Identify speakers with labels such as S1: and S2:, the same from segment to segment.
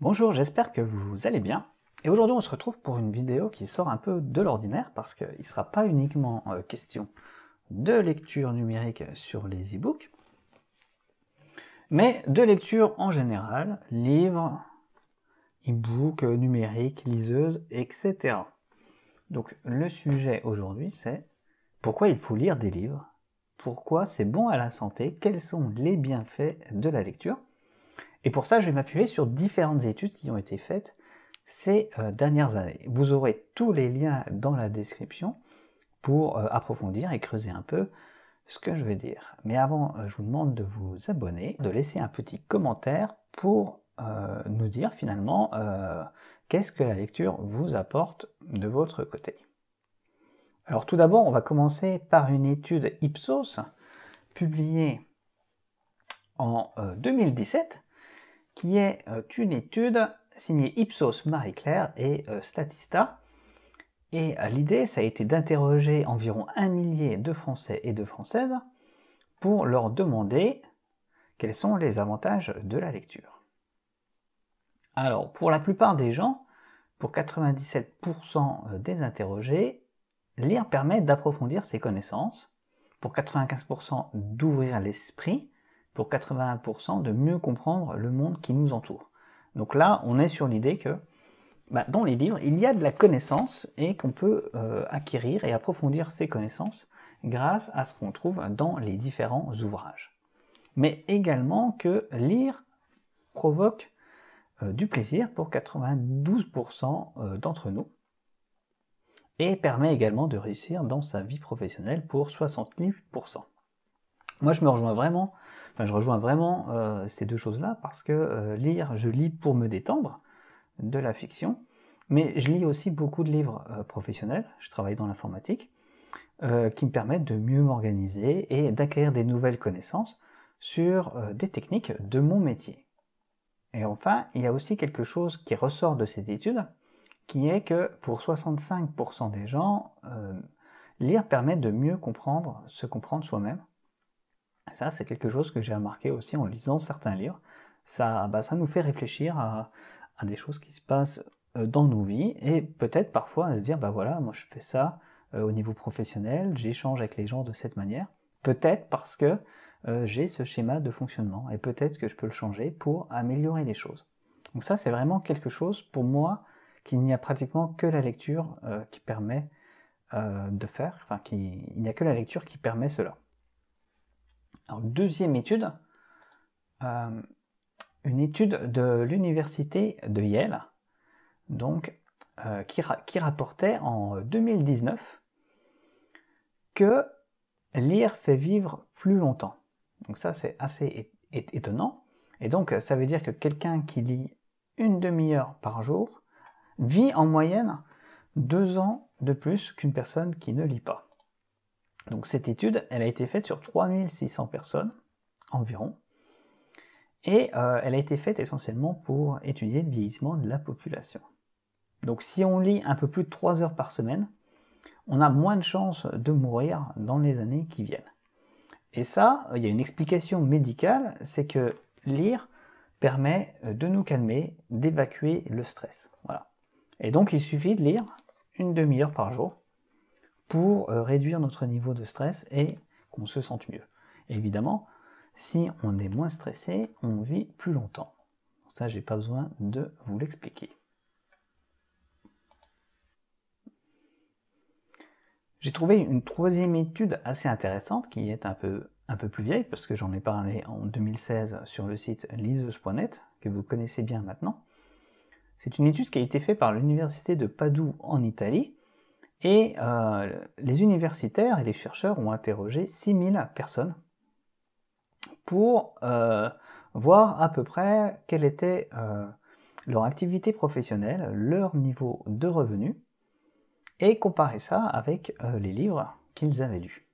S1: Bonjour, j'espère que vous allez bien. Et aujourd'hui on se retrouve pour une vidéo qui sort un peu de l'ordinaire parce qu'il ne sera pas uniquement question de lecture numérique sur les e-books, mais de lecture en général, livres, e-books, numériques, liseuses, etc. Donc le sujet aujourd'hui c'est pourquoi il faut lire des livres, pourquoi c'est bon à la santé, quels sont les bienfaits de la lecture. Et pour ça, je vais m'appuyer sur différentes études qui ont été faites ces dernières années. Vous aurez tous les liens dans la description pour approfondir et creuser un peu ce que je vais dire. Mais avant, je vous demande de vous abonner, de laisser un petit commentaire pour nous dire finalement qu'est-ce que la lecture vous apporte de votre côté. Alors tout d'abord, on va commencer par une étude Ipsos publiée en 2017 qui est une étude signée Ipsos Marie-Claire et Statista. Et l'idée, ça a été d'interroger environ 1 millier de Français et de Françaises pour leur demander quels sont les avantages de la lecture. Alors, pour la plupart des gens, pour 97% des interrogés, lire permet d'approfondir ses connaissances, pour 95% d'ouvrir l'esprit, pour 81% de mieux comprendre le monde qui nous entoure. Donc là, on est sur l'idée que dans les livres, il y a de la connaissance et qu'on peut acquérir et approfondir ses connaissances grâce à ce qu'on trouve dans les différents ouvrages. Mais également que lire provoque du plaisir pour 92% d'entre nous et permet également de réussir dans sa vie professionnelle pour 68%. Moi, je rejoins vraiment ces deux choses-là parce que lire, je lis pour me détendre de la fiction, mais je lis aussi beaucoup de livres professionnels, je travaille dans l'informatique, qui me permettent de mieux m'organiser et d'acquérir des nouvelles connaissances sur des techniques de mon métier. Et enfin, il y a aussi quelque chose qui ressort de cette étude, qui est que pour 65% des gens, lire permet de mieux se comprendre soi-même. Ça, c'est quelque chose que j'ai remarqué aussi en lisant certains livres. Ça nous fait réfléchir à des choses qui se passent dans nos vies et peut-être parfois à se dire, voilà, moi je fais ça au niveau professionnel, j'échange avec les gens de cette manière, peut-être parce que j'ai ce schéma de fonctionnement et peut-être que je peux le changer pour améliorer les choses. Donc ça, c'est vraiment quelque chose pour moi qu'il n'y a pratiquement que la lecture qui permet de faire, il n'y a que la lecture qui permet cela. Alors, deuxième étude, une étude de l'université de Yale, donc, qui rapportait en 2019 que lire fait vivre plus longtemps. Donc ça, c'est assez étonnant. Et donc, ça veut dire que quelqu'un qui lit une demi-heure par jour vit en moyenne 2 ans de plus qu'une personne qui ne lit pas. Donc cette étude, elle a été faite sur 3600 personnes environ, et elle a été faite essentiellement pour étudier le vieillissement de la population. Donc si on lit un peu plus de 3 heures par semaine, on a moins de chances de mourir dans les années qui viennent. Et ça, il y a une explication médicale, c'est que lire permet de nous calmer, d'évacuer le stress. Voilà. Et donc il suffit de lire une demi-heure par jour pour réduire notre niveau de stress et qu'on se sente mieux. Et évidemment, si on est moins stressé, on vit plus longtemps. Ça, j'ai pas besoin de vous l'expliquer. J'ai trouvé une troisième étude assez intéressante qui est un peu plus vieille parce que j'en ai parlé en 2016 sur le site liseuse.net que vous connaissez bien maintenant. C'est une étude qui a été faite par l'université de Padoue en Italie et les universitaires et les chercheurs ont interrogé 6000 personnes pour voir à peu près quelle était leur activité professionnelle, leur niveau de revenus, et comparer ça avec les livres qu'ils avaient lus.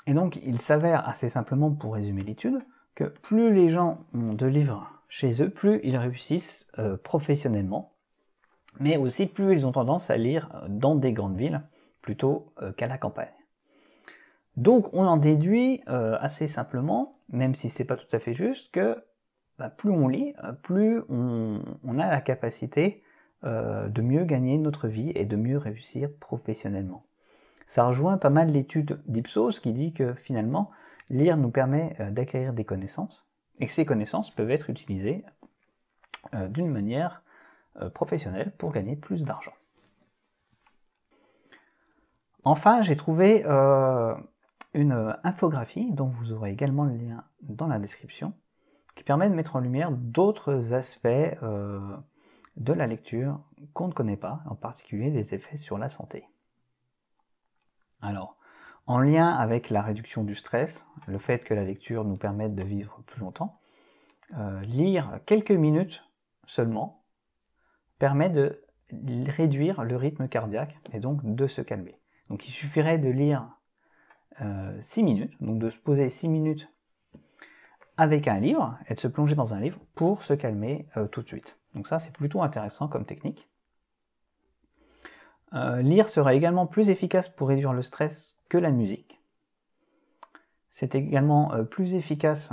S1: Et donc il s'avère assez simplement, pour résumer l'étude, que plus les gens ont de livres chez eux, plus ils réussissent professionnellement, mais aussi plus ils ont tendance à lire dans des grandes villes plutôt qu'à la campagne. Donc on en déduit assez simplement, même si c'est pas tout à fait juste, que plus on lit, plus on a la capacité de mieux gagner notre vie et de mieux réussir professionnellement. Ça rejoint pas mal l'étude d'Ipsos qui dit que finalement, lire nous permet d'acquérir des connaissances, et que ces connaissances peuvent être utilisées d'une manière professionnelle pour gagner plus d'argent. Enfin, j'ai trouvé une infographie, dont vous aurez également le lien dans la description, qui permet de mettre en lumière d'autres aspects de la lecture qu'on ne connaît pas, en particulier les effets sur la santé. Alors, en lien avec la réduction du stress, le fait que la lecture nous permette de vivre plus longtemps, lire quelques minutes seulement permet de réduire le rythme cardiaque et donc de se calmer. Donc il suffirait de lire 6 minutes, donc de se poser 6 minutes avec un livre et de se plonger dans un livre pour se calmer tout de suite. Donc ça c'est plutôt intéressant comme technique. Lire sera également plus efficace pour réduire le stress que la musique. C'est également plus efficace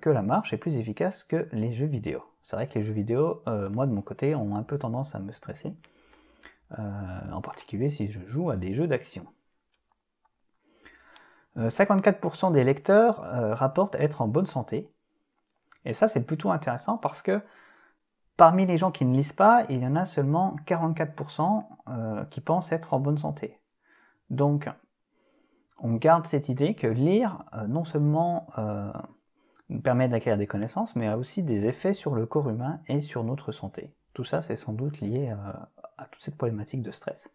S1: que la marche et plus efficace que les jeux vidéo. C'est vrai que les jeux vidéo, moi de mon côté, ont un peu tendance à me stresser, en particulier si je joue à des jeux d'action. 54% des lecteurs rapportent être en bonne santé, et ça c'est plutôt intéressant parce que parmi les gens qui ne lisent pas, il y en a seulement 44% qui pensent être en bonne santé. Donc on garde cette idée que lire non seulement nous permet d'acquérir des connaissances, mais a aussi des effets sur le corps humain et sur notre santé. Tout ça, c'est sans doute lié à toute cette problématique de stress.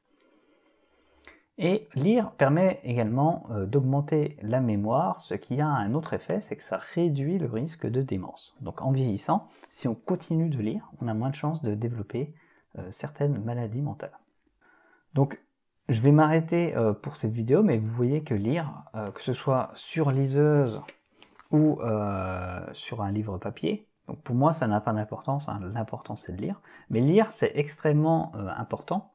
S1: Et lire permet également d'augmenter la mémoire, ce qui a un autre effet, c'est que ça réduit le risque de démence. Donc en vieillissant, si on continue de lire, on a moins de chances de développer certaines maladies mentales. Donc je vais m'arrêter pour cette vidéo, mais vous voyez que lire, que ce soit sur liseuse ou sur un livre papier, donc pour moi ça n'a pas d'importance, hein, l'important c'est de lire, mais lire c'est extrêmement important,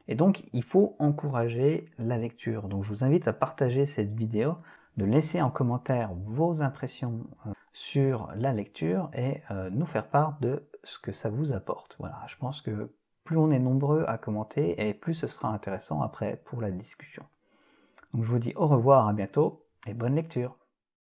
S1: et donc il faut encourager la lecture. Donc je vous invite à partager cette vidéo, de laisser en commentaire vos impressions sur la lecture et nous faire part de ce que ça vous apporte. Voilà, je pense que plus on est nombreux à commenter et plus ce sera intéressant après pour la discussion. Donc je vous dis au revoir, à bientôt et bonne lecture.